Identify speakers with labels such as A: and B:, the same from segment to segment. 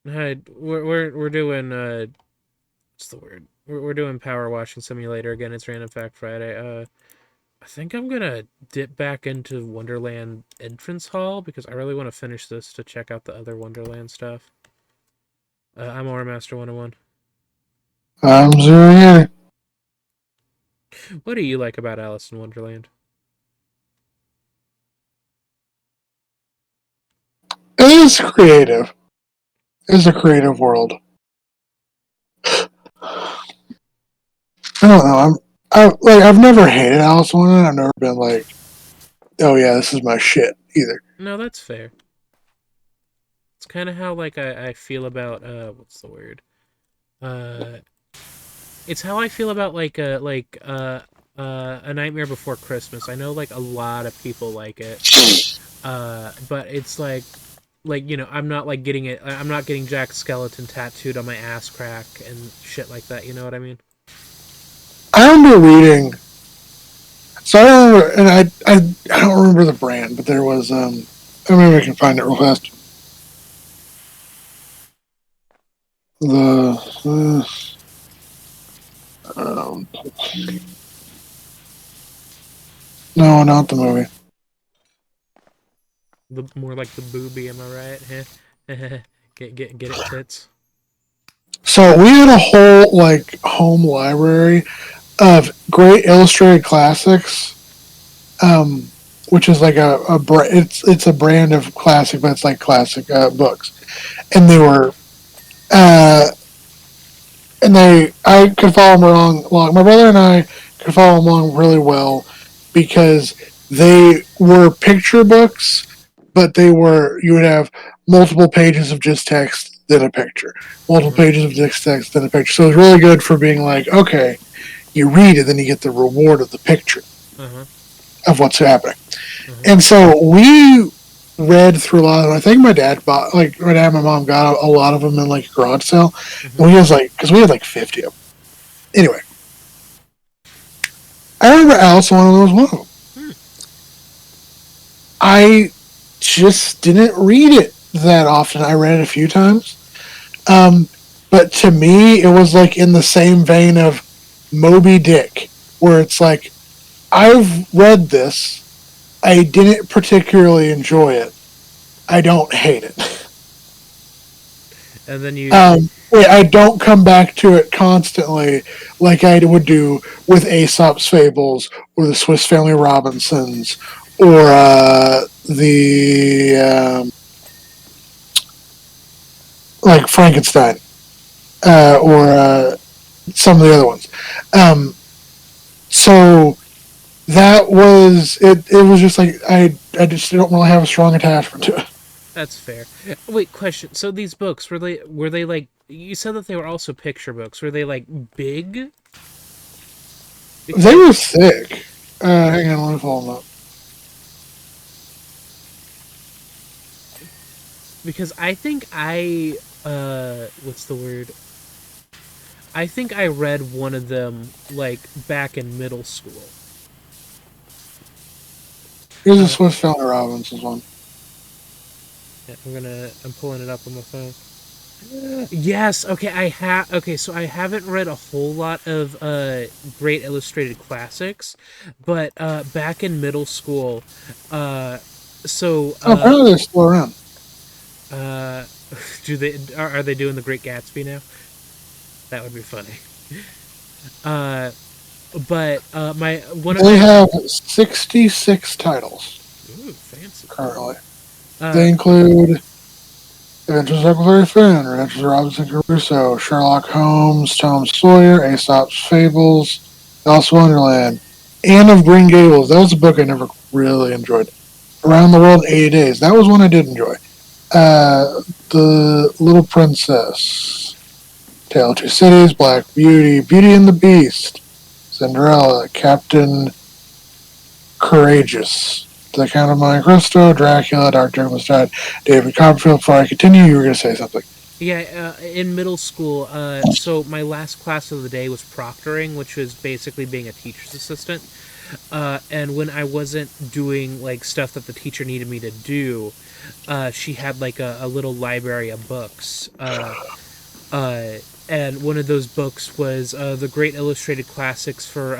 A: Hi, we're doing what's the word? We're doing Power Washing Simulator again. It's Random Fact Friday. I think I'm gonna dip back into Wonderland Entrance Hall because I really want to finish this to check out the other Wonderland stuff. I'm Aura Master 101.
B: I'm zero here.
A: What do you like about Alice in Wonderland?
B: It is creative. It's a creative world. I don't know. I've never hated Alice in Wonderland. I've never been like, oh yeah, this is my shit either.
A: No, that's fair. It's kind of how like I feel about what's the word? Uh, it's how I feel about A Nightmare Before Christmas. I know like a lot of people like it. But it's like I'm not like getting it. I'm not getting Jack Skeleton tattooed on my ass crack and shit like that. You know what I mean?
B: I remember reading. So I remember, and I don't remember the brand, but there was maybe I can find it real fast. The no, not the movie.
A: The more like the booby. Am I right? Get it, tits.
B: So we had a whole like home library of great illustrated classics, um, which is like it's a brand of classic, but it's like classic books, and they were uh, and they I could follow them along. My brother and I could follow them along really well because they were picture books, but they were you would have multiple pages of just text then a picture, multiple
A: Uh-huh.
B: pages of just text then a picture. So it's really good for being like, okay, you read it, then you get the reward of the picture
A: Uh-huh.
B: of what's happening.
A: Uh-huh.
B: And so we read through a lot of them. I think my dad bought, like, my dad and my mom got a lot of them in, like, a garage sale.
A: Mm-hmm.
B: And we was like, because we had like 50 of them. Anyway, I remember Alice one of those one of them.
A: Hmm.
B: I just didn't read it that often. I read it a few times. Um, but to me, it was like in the same vein of Moby Dick, where it's like, I've read this. I didn't particularly enjoy it. I don't hate it.
A: And then you.
B: I don't come back to it constantly like I would do with Aesop's Fables or the Swiss Family Robinsons or the like Frankenstein or some of the other ones. Um, so that was it. It was just like I just don't really have a strong attachment to it.
A: That's fair. Wait, question. So these books were they like you said that they were also picture books? Were they like big?
B: They
A: Because
B: were thick. Hang on, let me pull them up.
A: because I think I what's the word? I think I read one of them like back in middle school.
B: Here's the
A: Uh,
B: Swiss Family Robinsons one.
A: yeah, I'm pulling it up on my phone. Yes, okay, I have okay, so I haven't read a whole lot of great illustrated classics, but back in middle school, uh so
B: Oh, apparently they're still around.
A: uh do they are they doing the Great Gatsby now? That would be funny. Uh but my one of
B: They
A: my
B: have 66 titles
A: ooh, fancy.
B: currently.
A: Uh
B: They include Adventures of Huckleberry Finn, Adventures of Robinson Crusoe, Sherlock Holmes, Tom Sawyer, Aesop's Fables, Alice in Wonderland, Anne of Green Gables. That was a book I never really enjoyed. Around the World in 80 Days. That was one I did enjoy. The Little Princess, Tale of Two Cities, Black Beauty, Beauty and the Beast, Cinderella, Captain Courageous, The Count of Monte Cristo, Dracula, Dr. Must Died, David Copperfield. Before I continue, you were going to say something.
A: yeah, in middle school, so my last class of the day was proctoring, which was basically being a teacher's assistant. And when I wasn't doing like stuff that the teacher needed me to do, she had like a little library of books. Uh, and one of those books was the Great Illustrated Classics for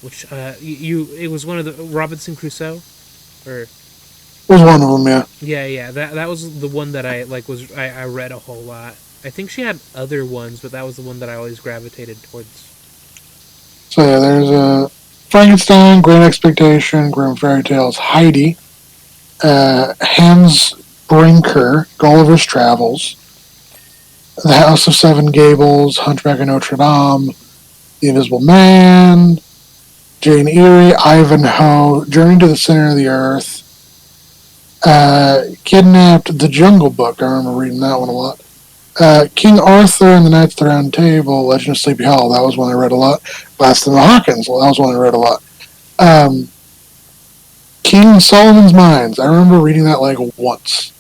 A: which you it was one of the Robinson Crusoe or
B: Was one of them, yeah.
A: yeah, that was the one that I read a whole lot. I think she had other ones, but that was the one that I always gravitated towards.
B: So yeah, there's Frankenstein, Great Expectation, Grimm Fairy Tales, Heidi, Hans Brinker, Gulliver's Travels, The House of Seven Gables, Hunchback of Notre Dame, The Invisible Man, Jane Eyre, Ivanhoe, Journey to the Center of the Earth, Kidnapped, The Jungle Book. I remember reading that one a lot. King Arthur and the Knights of the Round Table, Legend of Sleepy Hollow. That was one I read a lot. Last of the Hawkins. That was one I read a lot. King Solomon's Mines. I remember reading that like once.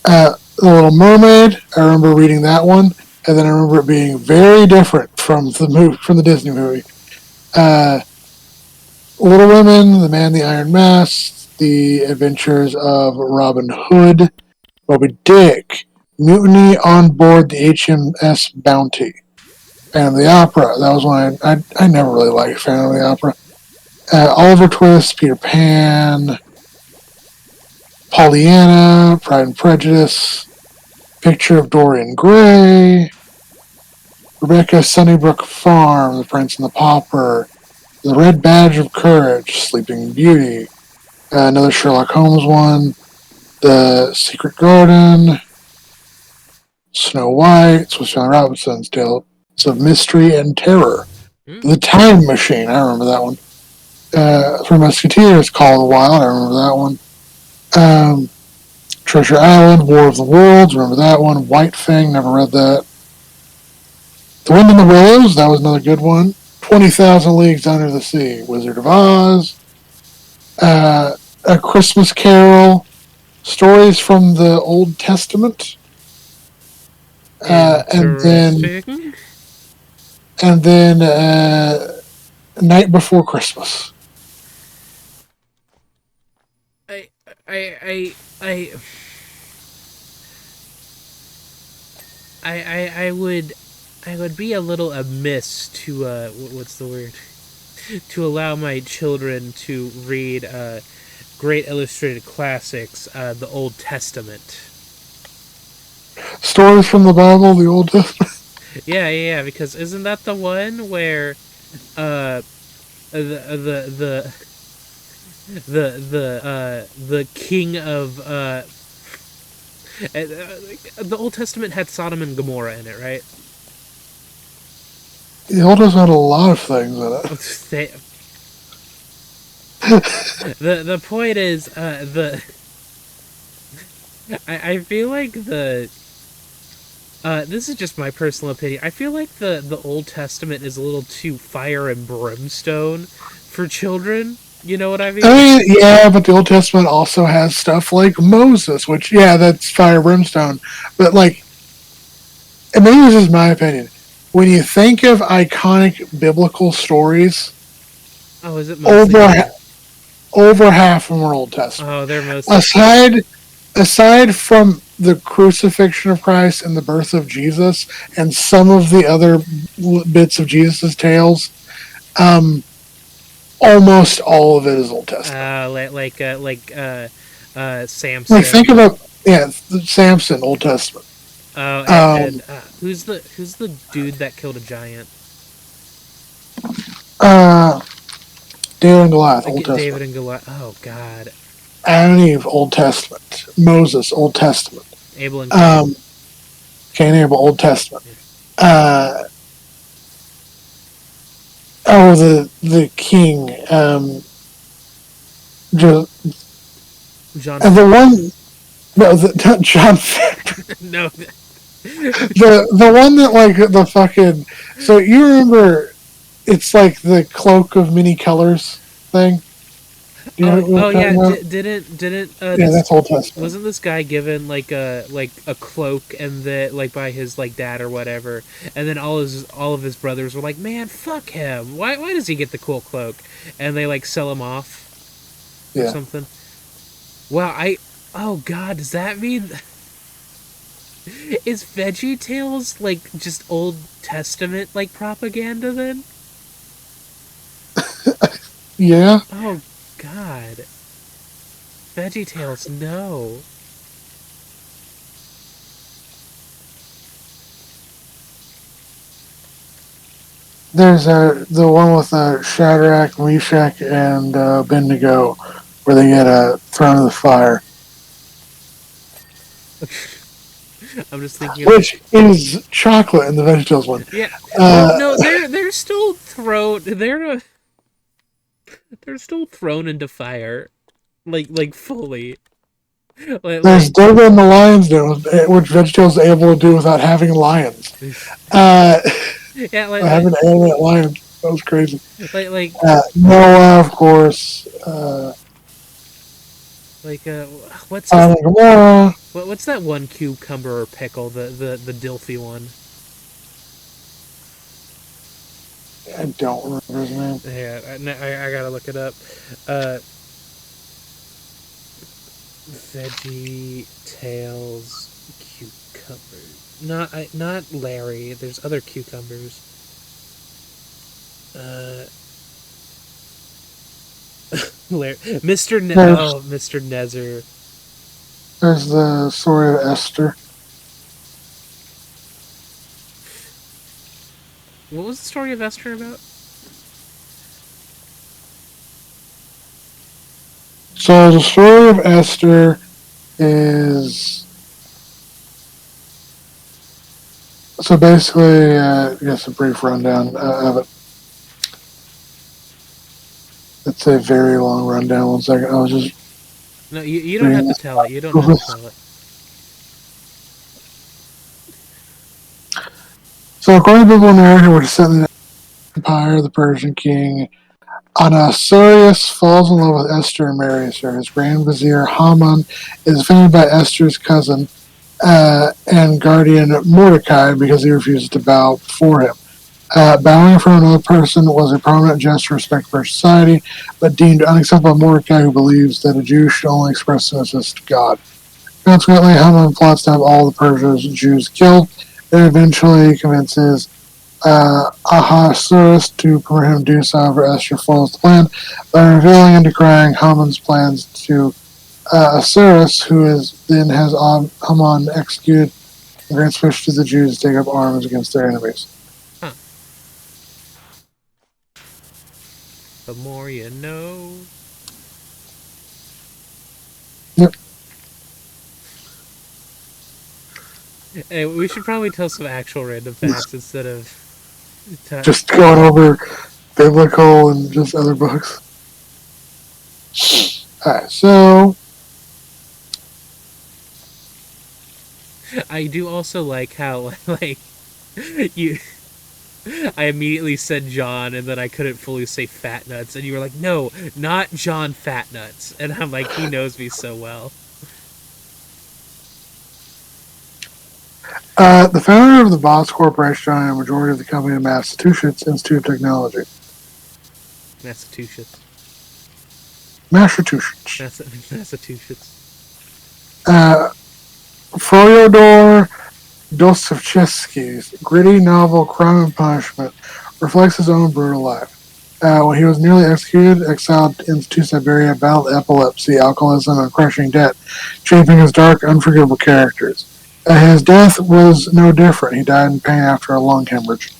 B: The Little Mermaid. I remember reading that one, and then I remember it being very different from the Disney movie. Little Women, The Man in the Iron Mask, The Adventures of Robin Hood, Moby Dick, Mutiny on Board the HMS Bounty, Phantom of the Opera. That was one I never really liked Phantom of the Opera. Oliver Twist, Peter Pan, Pollyanna, Pride and Prejudice, Picture of Dorian Gray, Rebecca Sunnybrook Farm, The Prince and the Pauper, The Red Badge of Courage, Sleeping Beauty, another Sherlock Holmes one, The Secret Garden, Snow White, Swiss Family Robinson's Tales of Mystery and Terror,
A: Hmm?
B: The Time Machine, I remember that one. Three Musketeers, Call of the Wild, I remember that one. Treasure Island, War of the Worlds, remember that one. White Fang, never read that. The Wind in the Willows, that was another good one. 20,000 Leagues Under the Sea, Wizard of Oz. A Christmas Carol, Stories from the Old Testament. And then
A: Interesting.
B: Night Before Christmas.
A: I I I I would be a little amiss to what's the word to allow my children to read great illustrated classics, the Old Testament.
B: Stories from the Bible, the Old Testament.
A: Yeah, because isn't that the one where uh the the king of the Old Testament had Sodom and Gomorrah in it, right?
B: The Old Testament had a lot of things in it.
A: The point is the I feel like the this is just my personal opinion. I feel like the Old Testament is a little too fire and brimstone for children. You know what I
B: I
A: mean?
B: mean, yeah, but the Old Testament also has stuff like Moses, which, yeah, that's fire brimstone. But, like, and maybe this is my opinion. When you think of iconic biblical stories,
A: Oh, is it mostly
B: over
A: Old?
B: over half of them are Old Testament.
A: Oh, they're mostly Old.
B: Aside from the crucifixion of Christ and the birth of Jesus, and some of the other bits of Jesus' tales, um, almost all of it is Old Testament. Like think
A: Samson.
B: about Samson, Old Testament.
A: Oh,
B: Um,
A: and who's the dude that killed a giant?
B: uh, David and Goliath, Old
A: David
B: Testament.
A: and Goliath. Oh God,
B: Adam and Eve, Old Testament. Moses, Old Testament.
A: Abel and Cain.
B: Um, Cain and Abel, Old Testament.
A: Yeah.
B: Uh, the king.
A: John
B: And the
A: Factor.
B: one, no, John,
A: No.
B: the one that like the fucking. So you remember, it's like the cloak of many colors thing. You know
A: Oh,
B: what
A: oh
B: I'm talking
A: yeah.
B: about?
A: Didn't
B: Yeah,
A: this
B: that's Old Testament.
A: wasn't this guy given like a cloak and that like by his like dad or whatever, and then all of his brothers were like, man, fuck him. Why does he get the cool cloak? And they like sell him off or
B: Yeah.
A: something. Wow, I oh god, does that mean is Veggie Tales like just Old Testament like propaganda then?
B: Yeah.
A: Oh god. Veggie Tales, no.
B: There's the one with Shadrach, Meshach, and Abednego, where they get thrown in the fire,
A: I'm just thinking of
B: which is chocolate in the VeggieTales one.
A: yeah. Well,
B: Uh,
A: no, they're still thrown. They're still thrown into fire, like fully.
B: there's
A: Like
B: Dogo and the Lions Den, which VeggieTales is able to do without having lions. Uh,
A: yeah,
B: having animate lions. That was crazy.
A: like
B: Noah, of course.
A: like what's his
B: Gamora.
A: what's that one cucumber or pickle the Dilfy one?
B: I don't remember his name.
A: Yeah, I gotta look it up. Uh, Veggie Tales cucumber. Not Larry. There's other cucumbers. Uh, Larry,
B: There's,
A: Mr. Nezer.
B: there's the story of Esther.
A: What was the story of Esther about?
B: So the story of Esther is so basically, I guess a brief rundown of it. It's a very long rundown. One second, I was just
A: No, you don't have
B: reading
A: to
B: this.
A: tell it. You don't have to tell it.
B: So according to biblical narrative, we're set in the empire. The Persian king Ahasuerus falls in love with Esther and marries her. His grand vizier Haman is offended by Esther's cousin and guardian Mordecai because he refuses to bow before him. Bowing for another person was a prominent gesture of respect for society, but deemed unacceptable by Mordecai, who believes that a Jew should only express submission to God. Consequently, Haman plots to have all the Persia's Jews killed, and eventually convinces Ahasuerus to permit him to do so. However, Esther follows the plan by revealing and decrying Haman's plans to Ahasuerus, who then has Haman executed and grants permission to the Jews to take up arms against their enemies.
A: Huh. The more you know.
B: Yep.
A: Hey, we should probably tell some actual random facts instead of
B: Just going over biblical and just other books. Alright, so
A: I do also like how like you. I immediately said John, and then I couldn't fully say Fat Nuts, and you were like, "No, not John Fat Nuts," and I'm like, he knows me so well.
B: the founder of the Boss Corporation and a majority of the company of Massachusetts Institute of Technology.
A: Massachusetts.
B: Massachusetts.
A: Massachusetts.
B: Fyodor Dostoevsky's gritty novel Crime and Punishment reflects his own brutal life. When he was nearly executed, exiled into Siberia, battled epilepsy, alcoholism, and crushing debt, shaping his dark, unforgivable characters. His death was no different. He died in pain after a lung hemorrhage.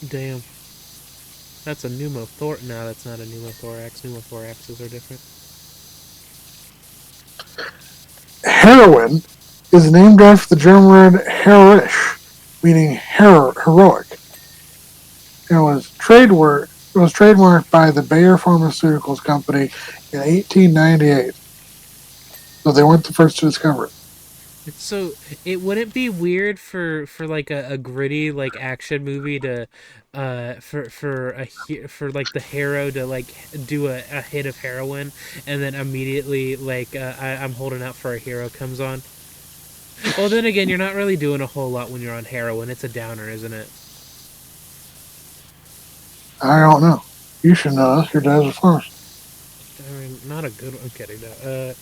A: Damn. That's a pneumothorax. No, that's not a pneumothorax. Pneumothoraxes are different.
B: Heroin is named after the German word "heroisch," meaning heroic. It was trademarked by the Bayer Pharmaceuticals Company in 1898. So they weren't the first to discover it.
A: So it wouldn't be weird for like a gritty like action movie to for like the hero to like do a hit of heroin and then immediately like I'm holding out for a hero comes on. Well, then again, you're not really doing a whole lot when you're on heroin. It's a downer, isn't it?
B: I don't know. You should know this. Your dad's a pharmacist.
A: I mean, not a good one. I'm kidding. No.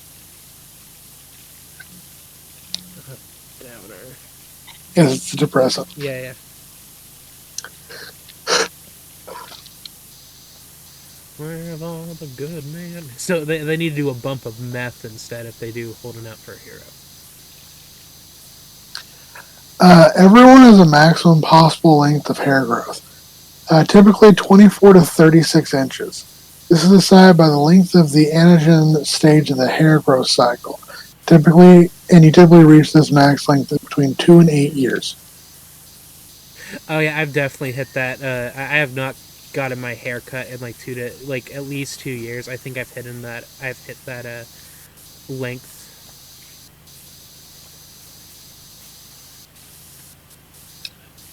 A: Downer.
B: Yes, it's a depressant.
A: Yeah, yeah. Where have all the good men? So they need to do a bump of meth instead if they do holding out for a hero.
B: Everyone has a maximum possible length of hair growth, typically 24 to 36 inches. This is decided by the length of the anagen stage of the hair growth cycle. You typically reach this max length between 2 and 8 years.
A: Oh yeah, I've definitely hit that. I have not gotten my hair cut in like two to like at least 2 years. I think I've hit in that. I've hit that length.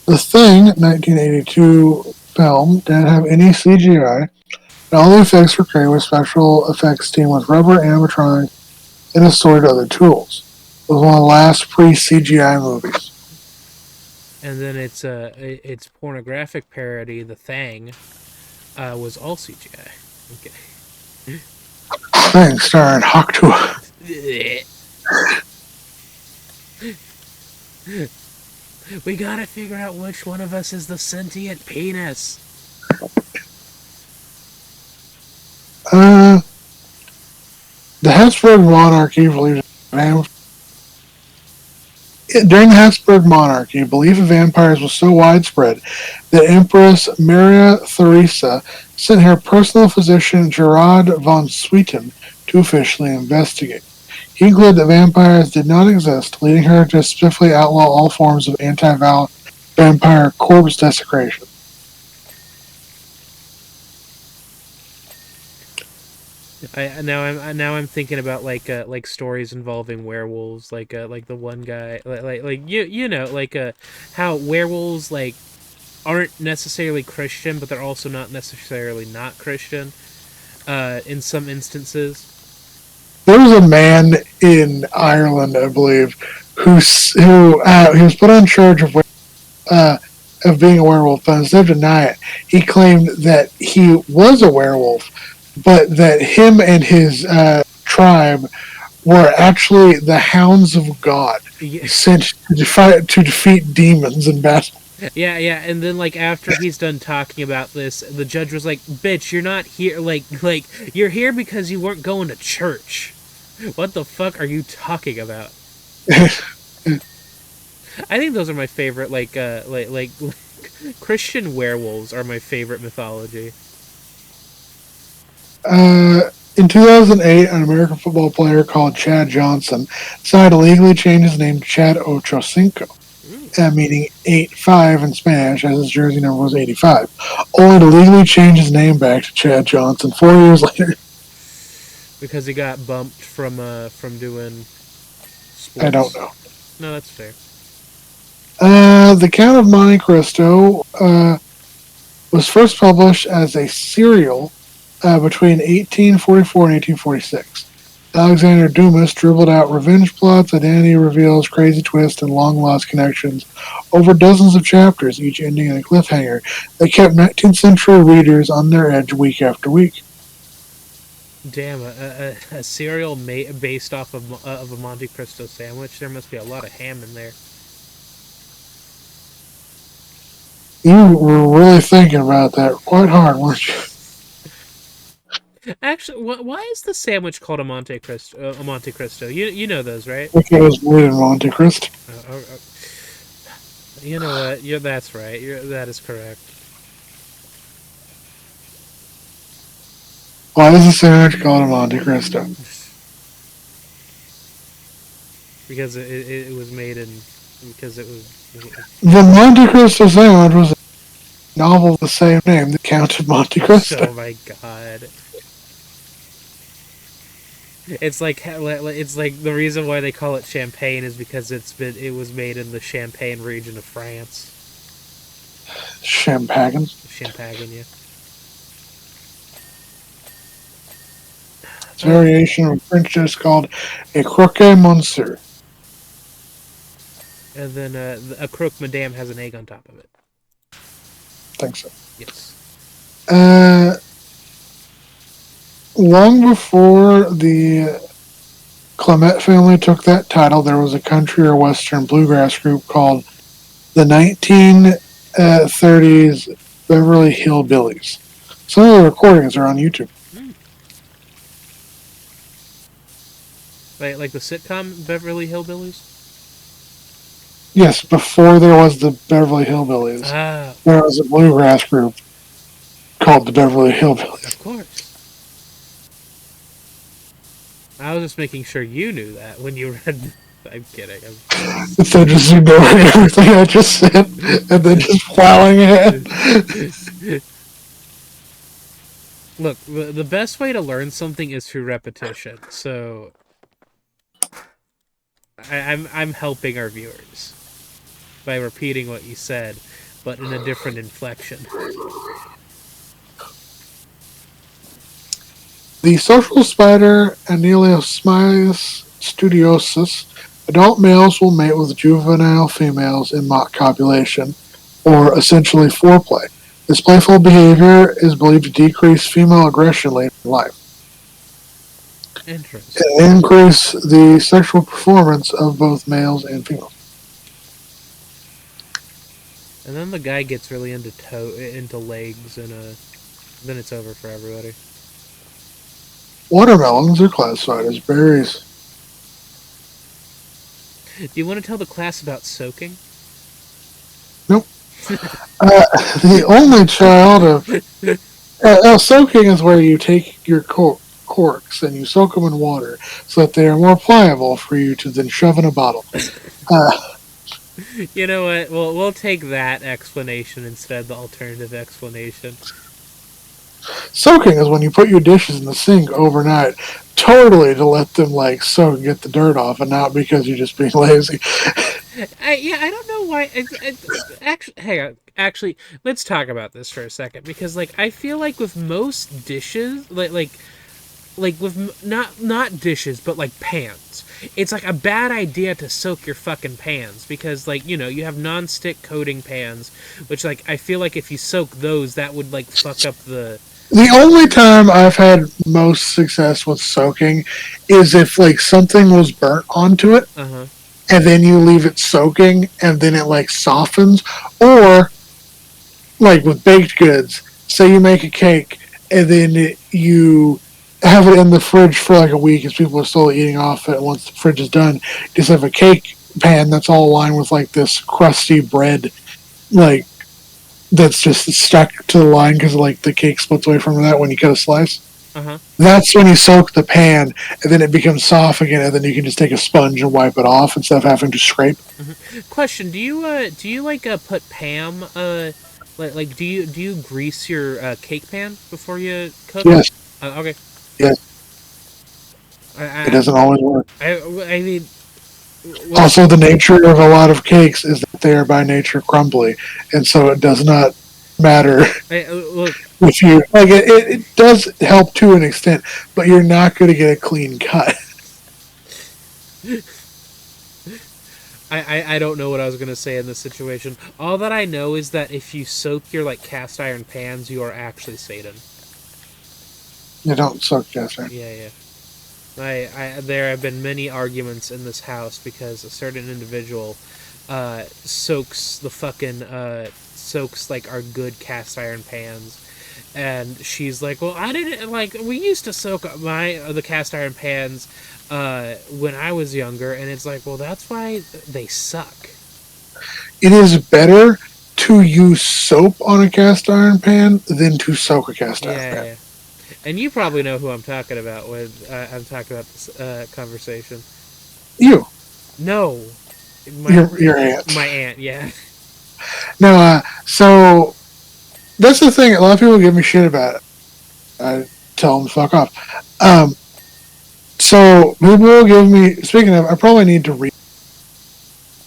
B: The Thing, 1982 film, didn't have any CGI, and all the effects were created with special effects team with rubber, animatronic, and assorted other tools. It was one of the last pre-CGI movies.
A: And then its pornographic parody, The Thing, was all CGI.
B: Thing starring Hawktua.
A: Okay. We gotta figure out which one of us is the sentient penis.
B: Uh, the Habsburg monarchy believed during the Habsburg monarchy, belief of vampires was so widespread that Empress Maria Theresa sent her personal physician Gerard von Swieten to officially investigate. He concluded that vampires did not exist, leading her to specifically outlaw all forms of anti-vampire corpse desecration.
A: Now I'm thinking about like stories involving werewolves, like the one guy like you know how werewolves like aren't necessarily Christian, but they're also not necessarily not Christian. In some instances.
B: There was a man in Ireland, I believe, who he was put on charge uh, of being a werewolf, but instead of deny it, he claimed that he was a werewolf, but that him and his tribe were actually the hounds of God
A: Yeah,
B: sent to defeat demons in battle.
A: yeah. And then like after he's done talking about this, the judge was like, "Bitch, you're not here. Like you're here because you weren't going to church. What the fuck are you talking about?" I think those are my favorite. Like Christian werewolves are my favorite mythology.
B: In 2008, an American football player called Chad Johnson decided to legally change his name to Chad Ochocinco,
A: Mm.
B: meaning 8-5 in Spanish, as his jersey number was 85, only to legally change his name back to Chad Johnson 4 years later.
A: Because he got bumped from doing
B: I don't
A: sports.
B: know.
A: No, that's fair.
B: The Count of Monte Cristo was first published as a serial between 1844 and 1846. Alexander Dumas dribbled out revenge plots, identity reveals, crazy twists, and long lost connections over dozens of chapters, each ending in a cliffhanger that kept 19th century readers on their edge week after week.
A: Damn, a cereal based off of a Monte Cristo sandwich. There must be a lot of ham in there.
B: You were really thinking about that quite hard, weren't you?
A: Actually, why is the sandwich called a Monte Cristo? A Monte Cristo. You know those, right?
B: Like it was made in Monte Cristo.
A: You know what? That's right. That is correct.
B: Why is the sandwich called a Monte Cristo?
A: Because it was made in because it was.
B: The Monte Cristo sandwich was a novel of the same name, The Count of Monte Cristo.
A: Oh my god. it's like the reason why they call it champagne is because it was made in the Champagne region of France.
B: Champagne.
A: Champagne, yeah.
B: It's a variation of French dish called a croquet monsieur.
A: And then a croque madame has an egg on top of it.
B: I think so.
A: Yes.
B: Uh, Long before the Clement family took that title, there was a country or western bluegrass group called the 1930s Beverly Hillbillies. Some of the recordings are on YouTube.
A: Mm. Like the sitcom Beverly Hillbillies.
B: Yes, before there was the Beverly Hillbillies,
A: Ah,
B: there was a bluegrass group called the Beverly Hillbillies.
A: of course. I was just making sure you knew that when you read. I'm kidding.
B: Instead of just ignoring everything I just said and then just plowing ahead.
A: Look, the best way to learn something is through repetition. So I'm helping our viewers by repeating what you said, but in a different inflection.
B: The social spider Aneliosmias studiosus. Adult males will mate with juvenile females in mock copulation, or essentially foreplay. This playful behavior is believed to decrease female aggression later in life
A: Interesting.
B: and increase the sexual performance of both males and females.
A: And then the guy gets really into legs, and then it's over for everybody.
B: Watermelons are classified as berries.
A: Do you want to tell the class about soaking?
B: Nope. The only child of soaking is where you take your corks and you soak them in water so that they are more pliable for you to then shove in a bottle. Uh,
A: You know what? We'll take that explanation instead of the alternative explanation.
B: Soaking is when you put your dishes in the sink overnight, totally to let them like soak and get the dirt off, and not because you're just being lazy.
A: I don't know why. Actually, hang on. Actually, let's talk about this for a second because, like, I feel like with most dishes, like with not dishes, but like pans, it's like a bad idea to soak your fucking pans because, like, you have non-stick coating pans, which, like, I feel like if you soak those, that would like fuck up the.
B: The only time I've had most success with soaking is if like something was burnt onto it,
A: Uh huh.
B: and then you leave it soaking, and then it like softens, or like with baked goods, say you make a cake and then you have it in the fridge for like a week as people are still eating off it. Once the fridge is done, you just have a cake pan that's all lined with like this crusty bread, like that's just stuck to the line because like the cake splits away from that when you cut a slice.
A: Uh huh.
B: That's when you soak the pan, and then it becomes soft again, and then you can just take a sponge and wipe it off instead of having to scrape.
A: Question: Do you like put Pam like do you grease your cake pan before you cook?
B: Yes,
A: Okay.
B: yes, it
A: I
B: doesn't always work.
A: I mean, well,
B: Also, the nature of a lot of cakes is that they are by nature crumbly, and so it does not matter
A: look,
B: if you like it does help to an extent, but you're not going to get a clean cut.
A: I don't know what I was gonna say in this situation. All that I know is that if you soak your like cast iron pans, you are actually Satan.
B: You don't soak Jester.
A: Yeah, yeah. There have been many arguments in this house because a certain individual soaks the fucking soaks like our good cast iron pans, and she's like, well, I didn't like we used to soak the cast iron pans when I was younger, and it's like, well, that's why they suck.
B: It is better to use soap on a cast iron pan than to soak a cast iron
A: Yeah,
B: pan.
A: yeah. And you probably know who I'm talking about when I'm talking about this conversation.
B: You,
A: No, my
B: your aunt.
A: my aunt. Yeah.
B: Now, so that's the thing. A lot of people give me shit about it. I tell them to fuck off. Um, So people will give me. Speaking of, I probably need to read.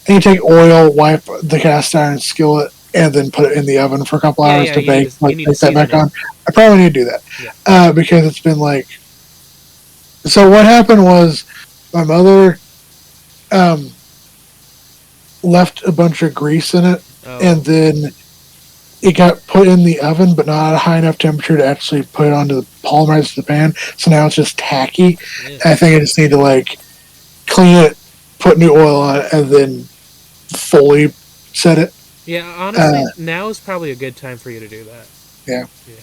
B: And you take oil, wipe the cast iron skillet, and then put it in the oven for a couple
A: Yeah,
B: hours
A: yeah.
B: to
A: You need
B: bake.
A: to
B: Like take that
A: season
B: back
A: it.
B: on. I probably need to do that
A: Yeah.
B: because it's been like. So what happened was my mother um, left a bunch of grease in it, and
A: Oh.
B: then it got put in the oven, but not at a high enough temperature to actually put it onto the polymerize the pan. So now it's just tacky.
A: Yeah.
B: And I think I just need to like clean it, put new oil on it, and then fully set it.
A: Yeah.
B: Uh,
A: Honestly, now is probably a good time for you to do that.
B: yeah.
A: Yeah.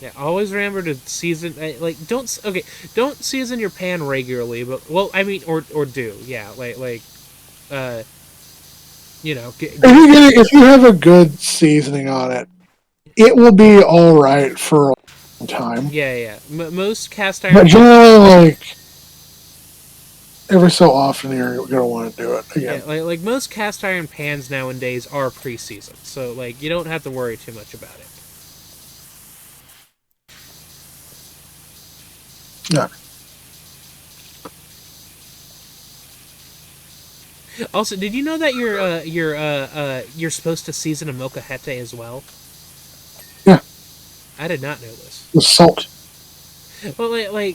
A: Yeah, always remember to season. Like, don't season your pan regularly, but well, I mean, or do, yeah, uh, get
B: If you have a good seasoning on it, it will be all right for a long time.
A: yeah, yeah. Most cast
B: But
A: iron,
B: generally, like every so often, you're gonna want to do it
A: yeah,
B: again.
A: like most cast iron pans nowadays are pre-seasoned, so like you don't have to worry too much about it.
B: Yeah.
A: Also, did you know that you're supposed to season a molcajete as well?
B: Yeah.
A: I did not know this.
B: The salt.
A: Well,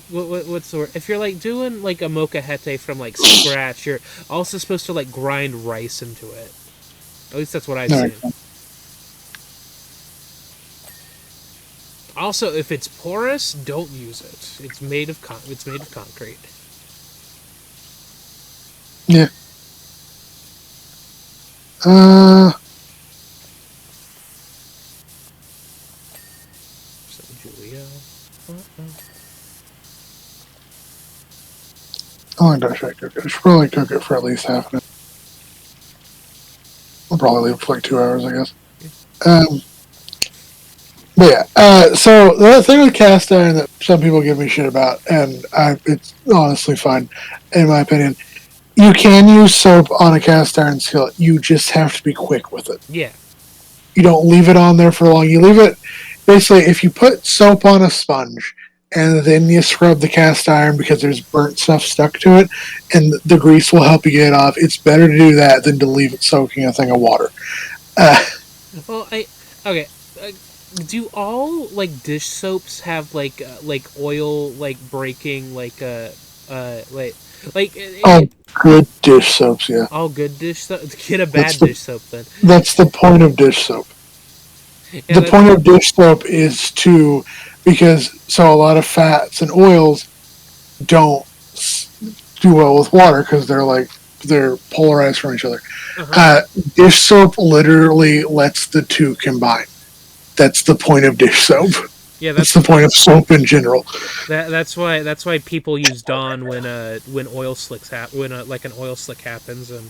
A: what's the word? If you're like doing like a molcajete from like scratch, you're also supposed to like grind rice into it. At least that's what I've
B: No,
A: seen. Also, if it's porous, don't use it. It's made of concrete.
B: yeah. Uh,
A: So Julio. Uh-uh.
B: how long should I cook it? I should probably cook it for at least half an hour. I'll probably leave it for like 2 hours, I guess. Um, but yeah, so the thing with cast iron that some people give me shit about, and it's honestly fine, in my opinion. You can use soap on a cast iron skillet. You just have to be quick with it.
A: Yeah.
B: You don't leave it on there for long. You leave it basically if you put soap on a sponge and then you scrub the cast iron because there's burnt stuff stuck to it, and the grease will help you get it off. It's better to do that than to leave it soaking in a thing of water. Uh,
A: Well, I okay. Do all like dish soaps have like oil like breaking like
B: oh, good dish soaps, yeah.
A: all good dish soap? Get a
B: That's
A: bad
B: the
A: dish soap then.
B: that's the point of dish soap.
A: Yeah,
B: The
A: that
B: point of dish soap is to because so a lot of fats and oils don't do well with water because they're polarized from each other.
A: uh-huh.
B: Uh, dish soap literally lets the two combine. That's the point of dish soap.
A: Yeah,
B: That's the point of soap in general.
A: that's why people use Dawn when oil slicks when like an oil slick happens and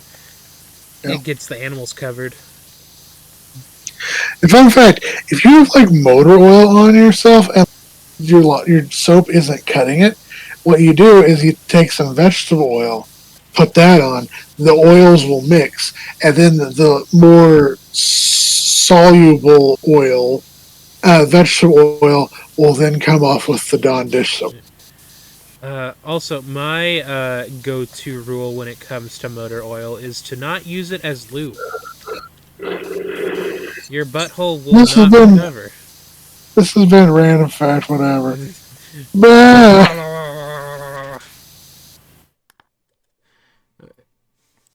B: You know?
A: it gets the animals covered.
B: In fun fact, if you have like motor oil on yourself and your soap isn't cutting it, what you do is you take some vegetable oil, put that on, the oils will mix, and then the more soluble oil, vegetable oil, will then come off with the Dawn dish soap.
A: Also, my go-to rule when it comes to motor oil is to not use it as lube. Your butthole will
B: This has
A: not
B: been
A: recover.
B: this has been random fact, whatever. Bah!